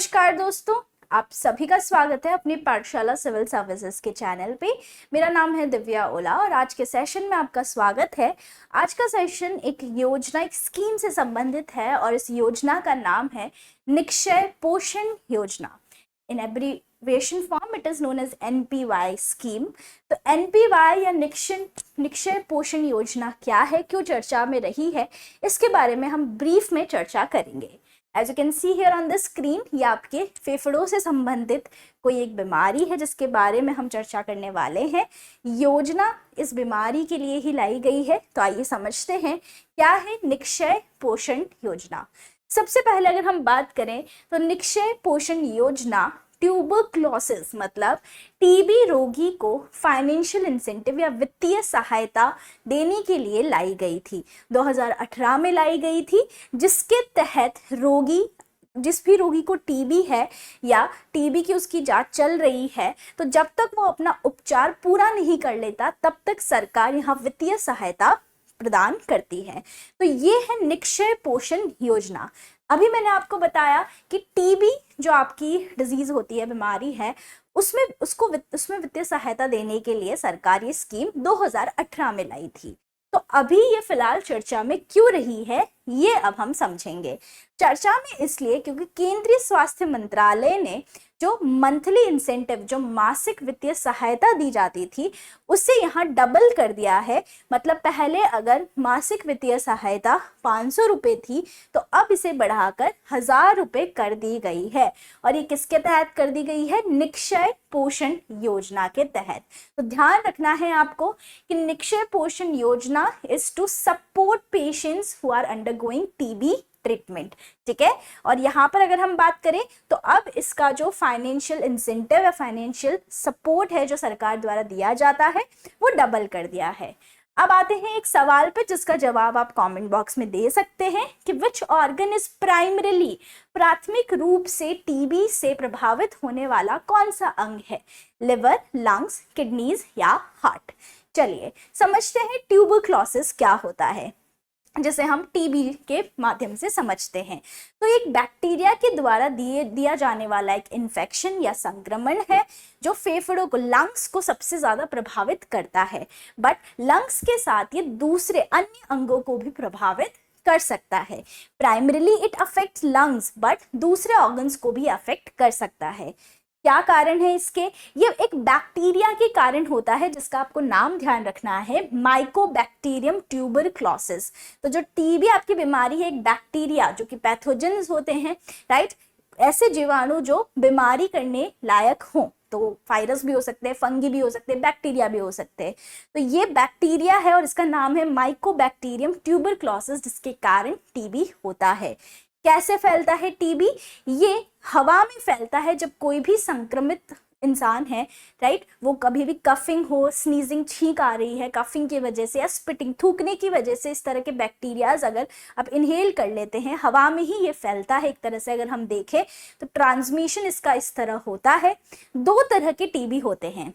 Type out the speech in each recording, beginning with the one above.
नमस्कार दोस्तों, आप सभी का स्वागत है अपनी पाठशाला सिविल सर्विसेज के चैनल पे। मेरा नाम है दिव्या ओला और आज के सेशन में आपका स्वागत है। आज का सेशन एक योजना, एक स्कीम से संबंधित है और इस योजना का नाम है Nikshay Poshan Yojana. In abbreviation form it is known as NPY scheme. तो NPY या निक्षय पोषण योजना क्या है, क्यों चर्चा में रही है, इसके बारे में हम ब्रीफ में चर्चा करेंगे। As you can see here on the screen, ये आपके फेफड़ों से संबंधित कोई एक बीमारी है जिसके बारे में हम चर्चा करने वाले हैं। योजना इस बीमारी के लिए ही लाई गई है, तो आइए समझते हैं क्या है निक्षय पोषण योजना। सबसे पहले अगर हम बात करें तो निक्षय पोषण योजना ट्यूबरक्लोसिस मतलब टीबी रोगी को फाइनेंशियल इंसेंटिव या वित्तीय सहायता देने के लिए लाई गई थी। 2018 में लाई गई थी, जिसके तहत जिस भी रोगी को टीबी है या टीबी की उसकी जांच चल रही है, तो जब तक वो अपना उपचार पूरा नहीं कर लेता तब तक सरकार यहाँ वित्तीय सहायता प्रदान करती है। तो ये है निक्षय पोषण योजना। अभी मैंने आपको बताया कि टीबी जो आपकी डिजीज होती है, बीमारी है, उसमें वित्तीय सहायता देने के लिए सरकार ये स्कीम 2018 में लाई थी। तो अभी ये फिलहाल चर्चा में क्यों रही है, ये अब हम समझेंगे। चर्चा में इसलिए क्योंकि केंद्रीय स्वास्थ्य मंत्रालय ने जो मंथली इंसेंटिव, जो मासिक वित्तीय सहायता दी जाती थी, उसे यहाँ डबल कर दिया है। मतलब पहले अगर मासिक वित्तीय सहायता 500 रुपये थी, तो अब इसे बढ़ाकर 1000 रुपये कर दी गई है। और ये किसके तहत कर दी गई है? निक्षय पोषण योजना के तहत। तो ध्यान रखना है आपको कि Nikshay Poshan Yojana is to support patients who are undergoing TB treatment. ठीक है, और यहाँ पर अगर हम बात करें तो अब इसका जो फाइनेंशियल इंसेंटिव या फाइनेंशियल सपोर्ट है जो सरकार द्वारा दिया जाता है, वो डबल कर दिया है। अब आते हैं एक सवाल पे जिसका जवाब आप कमेंट बॉक्स में दे सकते हैं कि विच ऑर्गन इज प्राइमरीली, प्राथमिक रूप से टीबी से प्रभावित होने वाला कौन सा अंग है? लिवर, लंग्स, किडनीज या हार्ट? चलिए समझते हैं ट्यूबरक्लोसिस क्या होता है, जिसे हम टीबी के माध्यम से समझते हैं। तो एक बैक्टीरिया के द्वारा दिया जाने वाला एक इन्फेक्शन या संक्रमण है जो फेफड़ों को, लंग्स को सबसे ज्यादा प्रभावित करता है। बट लंग्स के साथ ये दूसरे अन्य अंगों को भी प्रभावित कर सकता है। Primarily it affects lungs, but दूसरे ऑर्गन्स को भी अफेक्ट कर सकता है। क्या कारण है इसके? ये एक बैक्टीरिया के कारण होता है जिसका आपको नाम ध्यान रखना है, माइकोबैक्टीरियम ट्यूबरक्लोसिस। तो जो टीबी आपकी बीमारी है, एक बैक्टीरिया जो कि पैथोजेन्स होते हैं, राइट, ऐसे जीवाणु जो बीमारी करने लायक हों। तो वायरस भी हो सकते हैं, फंगी भी हो सकते हैं, बैक्टीरिया भी हो सकते हैं। तो ये बैक्टीरिया है और इसका नाम है माइकोबैक्टीरियम ट्यूबरक्लोसिस, जिसके कारण टीबी होता है। कैसे फैलता है टीबी? ये हवा में फैलता है। जब कोई भी संक्रमित इंसान है, राइट, वो कभी भी कफिंग हो, स्नीजिंग, छींक आ रही है कफिंग की वजह से, या स्पिटिंग, थूकने की वजह से, इस तरह के बैक्टीरियाज अगर आप इनहेल कर लेते हैं, हवा में ही ये फैलता है। एक तरह से अगर हम देखें तो ट्रांसमिशन इसका इस तरह होता है। 2 तरह के टीबी होते हैं।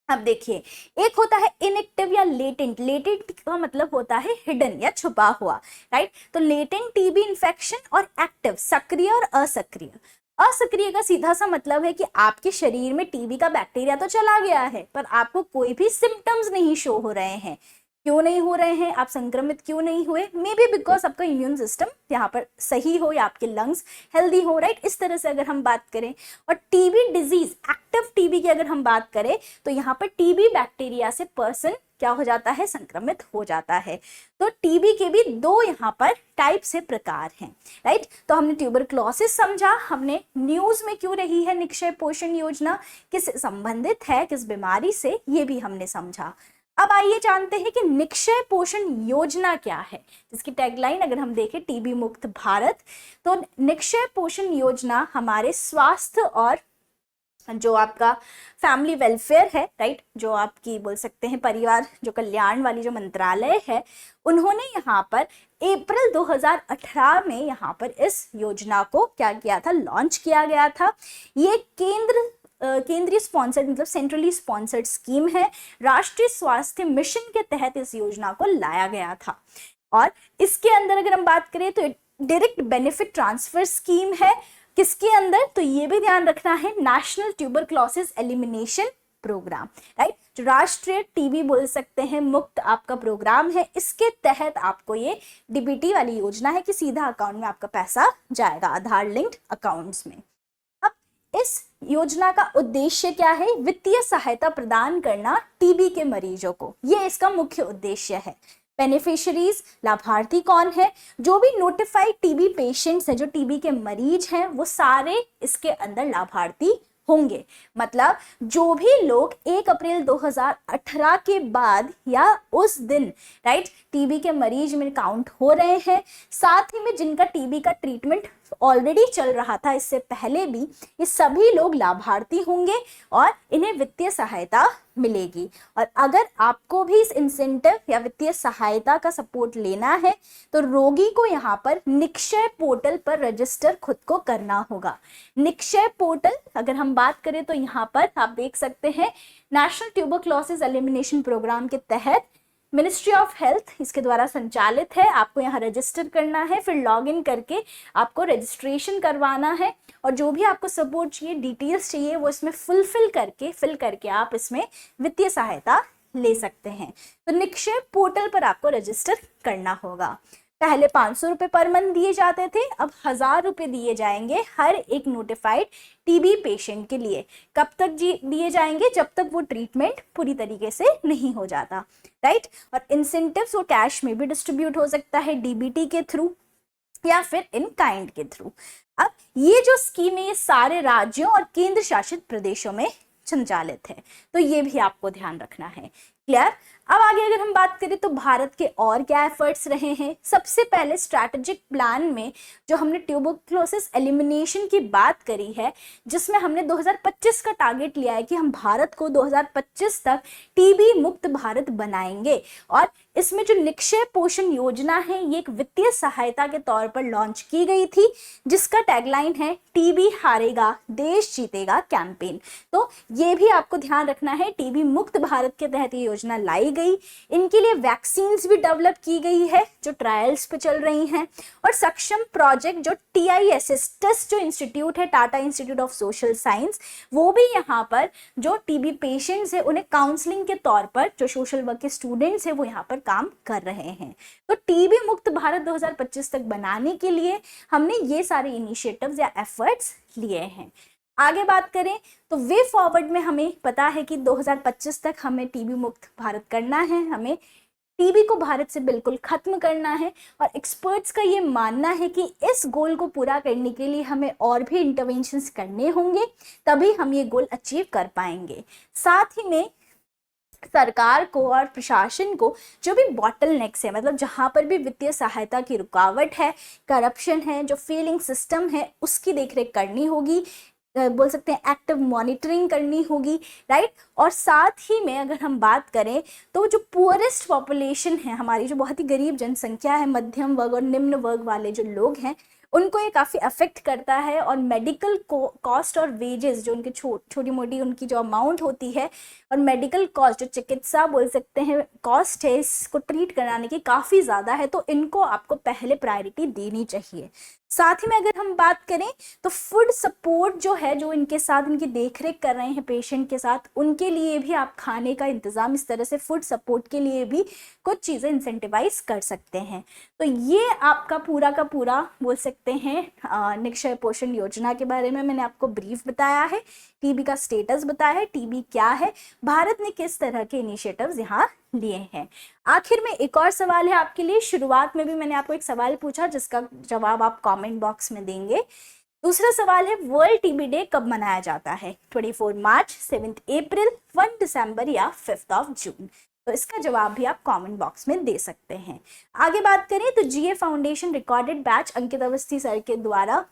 अब देखिए, एक होता है इनएक्टिव या लेटेंट। लेटेंट का मतलब होता है हिडन या छुपा हुआ, राइट। तो लेटेंट टीबी इन्फेक्शन और एक्टिव, सक्रिय और असक्रिय। असक्रिय का सीधा सा मतलब है कि आपके शरीर में टीबी का बैक्टीरिया तो चला गया है, पर आपको कोई भी सिम्टम्स नहीं शो हो रहे हैं। क्यों नहीं हो रहे हैं? आप संक्रमित क्यों नहीं हुए? मे बी बिकॉज आपका इम्यून सिस्टम यहाँ पर सही हो या आपके लंग्स हेल्दी हो, राइट। इस तरह से अगर हम बात करें, और टीबी डिजीज, एक्टिव टीबी की अगर हम बात करें, तो यहाँ पर टीबी बैक्टीरिया से पर्सन क्या हो जाता है? संक्रमित हो जाता है। तो टीबी के भी 2 यहाँ पर टाइप से प्रकार हैं, राइट। तो हमने ट्यूबरक्लोसिस समझा, हमने न्यूज में क्यों रही है निक्षय पोषण योजना, किस संबंधित है, किस बीमारी से, ये भी हमने समझा। अब आइए जानते हैं कि निक्षय पोषण योजना क्या है, जिसकी टैगलाइन अगर हम देखें, टीबी मुक्त भारत। तो निक्षय पोषण योजना हमारे स्वास्थ्य और जो आपका फैमिली वेलफेयर है, राइट, जो आपकी बोल सकते हैं परिवार जो कल्याण वाली जो मंत्रालय है, उन्होंने यहाँ पर अप्रैल 2018 में यहाँ पर इस योजना को क्या किया था? लॉन्च किया गया था। ये केंद्रीय स्पॉन्सर्ड, मतलब सेंट्रली स्पॉन्सर्ड स्कीम है। राष्ट्रीय स्वास्थ्य मिशन के तहत इस योजना को लाया गया था। और इसके अंदर अगर हम बात करें तो डायरेक्ट बेनिफिट ट्रांसफर स्कीम है। किसके अंदर, तो ये भी ध्यान रखना है, national tuberculosis elimination programme, right, जो राष्ट्रीय टीबी बोल सकते हैं मुक्त आपका प्रोग्राम है, इसके तहत आपको ये डीबीटी वाली योजना है कि सीधा अकाउंट में आपका पैसा जाएगा, आधार लिंक्ड अकाउंट्स में। अब इस योजना का उद्देश्य क्या है, वित्तीय सहायता प्रदान करना टीबी के मरीजों को, ये इसका मुख्य उद्देश्य है। बेनिफिशियरीज, लाभार्थी कौन है, जो भी नोटिफाइड टीबी पेशेंट्स हैं, जो टीबी के मरीज हैं, वो सारे इसके अंदर लाभार्थी होंगे। मतलब जो भी लोग 1 अप्रैल 2018 के बाद या उस दिन, राइट, टीबी के मरीज में काउंट हो रहे हैं, साथ ही में जिनका टीबी का ट्रीटमेंट ऑलरेडी चल रहा था इससे पहले भी, ये सभी लोग लाभार्थी होंगे और इन्हें वित्तीय सहायता मिलेगी। और अगर आपको भी इस इंसेंटिव या वित्तीय सहायता का सपोर्ट लेना है तो रोगी को यहाँ पर निक्षय पोर्टल पर रजिस्टर खुद को करना होगा। निक्षय पोर्टल अगर हम बात करें तो यहाँ पर आप देख सकते हैं, नेशनल ट्यूबरक्लोसिस एलिमिनेशन प्रोग्राम के तहत मिनिस्ट्री ऑफ हेल्थ इसके द्वारा संचालित है। आपको यहाँ रजिस्टर करना है, फिर लॉगिन करके आपको रजिस्ट्रेशन करवाना है और जो भी आपको सपोर्ट चाहिए, डिटेल्स चाहिए, वो इसमें फिल करके आप इसमें वित्तीय सहायता ले सकते हैं। तो निक्षय पोर्टल पर आपको रजिस्टर करना होगा। पहले 500 रुपये पर मंथ दिए जाते थे, अब 1000 रुपये दिए जाएंगे हर एक नोटिफाइड टीबी पेशेंट के लिए। कब तक दिए जाएंगे, जब तक वो ट्रीटमेंट पूरी तरीके से नहीं हो जाता, राइट। और इंसेंटिव्स वो कैश में भी डिस्ट्रीब्यूट हो सकता है, डीबीटी के थ्रू या फिर इन काइंड के थ्रू। अब ये जो स्कीम है ये सारे राज्यों और केंद्र शासित प्रदेशों में संचालित है, तो ये भी आपको ध्यान रखना है। क्लियर। अब आगे अगर हम बात करें तो भारत के और क्या एफर्ट्स रहे हैं। सबसे पहले स्ट्रैटेजिक प्लान में जो हमने ट्यूबरक्लोसिस एलिमिनेशन की बात करी है, जिसमें हमने 2025 का टारगेट लिया है कि हम भारत को 2025 तक टीबी मुक्त भारत बनाएंगे। और इसमें जो निक्षय पोषण योजना है ये एक वित्तीय सहायता के तौर पर लॉन्च की गई थी, जिसका टैगलाइन है टीबी हारेगा देश जीतेगा कैंपेन। तो ये भी आपको ध्यान रखना है, टीबी मुक्त भारत के तहत ये योजना लाई गई। इनके लिए वैक्सीन्स भी डेवलप की गई है जो ट्रायल्स पे चल रही हैं। और सक्षम प्रोजेक्ट जो TISS टेस्ट जो इंस्टीट्यूट है, Tata institute of social science, वो भी यहाँ पर जो टीबी पेशेंट्स है उन्हें काउंसलिंग के तौर पर, जो सोशल वर्क के स्टूडेंट्स है वो यहाँ पर काम कर रहे हैं। तो टीबी मुक्त भारत 2025 तक बनाने के लिए हमने ये सारे इनिशिएटिव्स या एफर्ट्स लिए हैं। आगे बात करें तो वे फॉरवर्ड में हमें पता है कि 2025 तक हमें टीबी मुक्त भारत करना है, हमें टीबी को भारत से बिल्कुल खत्म करना है। और एक्सपर्ट्स का ये मानना है कि इस गोल को पूरा करने के लिए हमें और भी इंटरवेंशंस करने होंगे, तभी हम ये गोल अचीव कर पाएंगे। साथ ही में सरकार को और प्रशासन को जो भी बॉटलनेक्स है, मतलब जहाँ पर भी वित्तीय सहायता की रुकावट है, करप्शन है, जो फेलिंग सिस्टम है, उसकी देखरेख करनी होगी, बोल सकते हैं एक्टिव मॉनिटरिंग करनी होगी, राइट। और साथ ही में अगर हम बात करें तो जो पुअरेस्ट पॉपुलेशन है हमारी, जो बहुत ही गरीब जनसंख्या है, मध्यम वर्ग और निम्न वर्ग वाले जो लोग हैं, उनको ये काफ़ी अफेक्ट करता है। और मेडिकल कॉस्ट और वेजेस जो उनकी छोटी मोटी उनकी जो अमाउंट होती है, और मेडिकल कॉस्ट जो चिकित्सा बोल सकते हैं कॉस्ट है, इसको ट्रीट कराने की काफ़ी ज़्यादा है, तो इनको आपको पहले प्रायोरिटी देनी चाहिए। साथ ही में अगर हम बात करें तो फूड सपोर्ट जो है, जो इनके साथ इनकी देखरेख कर रहे हैं पेशेंट के साथ, उनके लिए भी आप खाने का इंतज़ाम इस तरह से फूड सपोर्ट के लिए भी कुछ चीज़ें इंसेंटिवाइज कर सकते हैं। तो ये आपका पूरा का पूरा बोल सकते हैं निक्षय पोषण योजना के बारे में मैंने आपको ब्रीफ बताया है, टीबी का स्टेटस बताया है, टीबी क्या है, भारत ने किस तरह के इनिशिएटिव्स यहाँ लिए हैं। आखिर में एक और सवाल है आपके लिए। शुरुआत में भी मैंने आपको एक सवाल पूछा जिसका जवाब आप कमेंट बॉक्स में देंगे। दूसरा सवाल है, वर्ल्ड टीबी डे कब मनाया जाता है? 24 मार्च, 7 अप्रैल, 1 दिसंबर या 5 जून? तो इसका जवाब भी आप कमेंट बॉक्स में दे सकते हैं। आगे बात करें तो GA फाउंडेशन रिकॉर्डेड बैच अंकित अवस्थी सर के द्वारा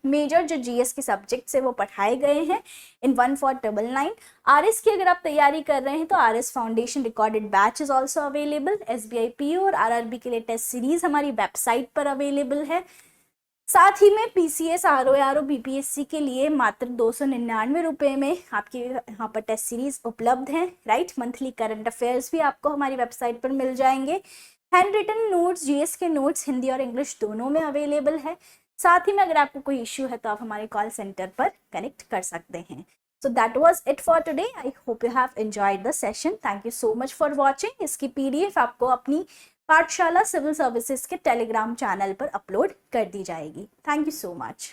मेजर जो GS के सब्जेक्ट्स है वो पढ़ाए गए हैं इन 1499। RS की अगर आप तैयारी कर रहे हैं तो RS foundation recorded batch is also available. SBI PO और RRB के लिए टेस्ट सीरीज हमारी वेबसाइट पर अवेलेबल है। साथ ही में PCS ROARO BPSC के लिए मात्र 299 रुपये में आपके यहाँ पर टेस्ट सीरीज उपलब्ध हैं, राइट। मंथली करंट अफेयर्स भी आपको हमारी वेबसाइट पर मिल जाएंगे। हैंड रिटन नोट्स, GS के नोट्स हिंदी और इंग्लिश दोनों में अवेलेबल है। साथ ही में अगर आपको कोई इश्यू है तो आप हमारे कॉल सेंटर पर कनेक्ट कर सकते हैं। So that was it for today. I hope you have enjoyed the session. Thank you so much for watching. इसकी PDF आपको अपनी पाठशाला सिविल सर्विसेज के टेलीग्राम चैनल पर अपलोड कर दी जाएगी। Thank you so much.